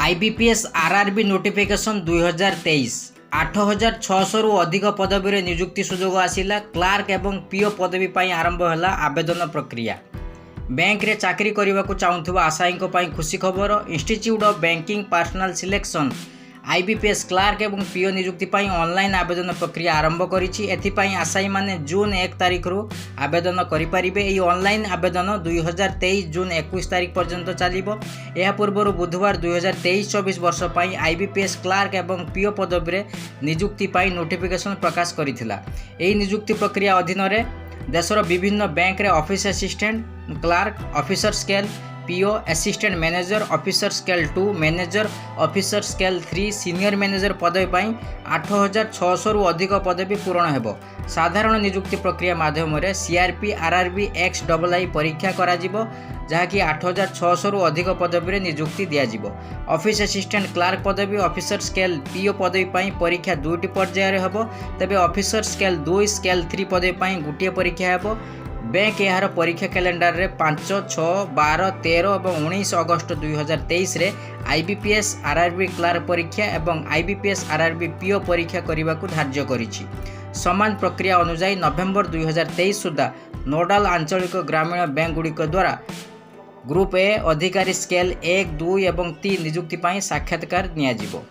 IBPS RRB notification 2023 8600 रु अधिक पदवी नियुक्ति सुजोग आसिला। क्लार्क एवं पीओ पदवी पर आरंभ है आवेदन प्रक्रिया। बैंक रे चाकरी करने को चाहूबा आशायी खुशी खबर। Institute of banking personnel selection IBPS clerk एवं पीओ नियुक्ति ऑनलाइन आवेदन प्रक्रिया आरंभ करिछि। एथिपाई आशायी माने जून 1 तारिख रु आवेदन करिपारिबे। एई ऑनलाइन आवेदन 2023 जून 21 तारिख पर्यंत चलिबो। एहा पूर्व बुधवार 2023-24 वर्ष पई आईबीपीएस क्लार्क एवं पीओ पदवी रे नियुक्ति पई नोटिफिकेशन प्रकाश करिथिला। एई नियुक्ति प्रक्रिया अधीन रे देशर विभिन्न बैंक रे office assistant clerk officer scale PO assistant manager officer scale 2 manager officer scale 3 senior manager पदवी पर 8600 रु अधिक पदवी पूरण हेबो। साधारण नियुक्ति प्रक्रिया माध्यम सीआरपी आरआरबी XII परीक्षा करा जिवो, जहाँकि 8600 रु अधिक पदवी नियुक्ति दियाजिवो। ऑफिस असिस्टेंट क्लार्क पदवी ऑफिसर स्केल पीओ पदवी पर परीक्षा 2टी पर्यायर हेबो। तेबे ऑफिसर स्केल 2 स्केल 3 पदवी पर गोटे परीक्षा हेबो। बैंक यार परीक्षा कैलेंडर रे 5, 6, 12, 13 और 19 अगस्त 2023 रे आईबीपीएस आरआरबी क्लार्क परीक्षा एवं आईबीपीएस आरआरबी पीओ परीक्षा करने को धार्य करिछि। समान प्रक्रिया अनुसार नवेम्बर 2023 सुधा नोडाल आंचलिक ग्रामीण बैंक गुड़िक द्वारा ग्रुप ए अधिकारी स्केल 1, 2 और 3 नियुक्ति साक्षात्कार नियाजिबो।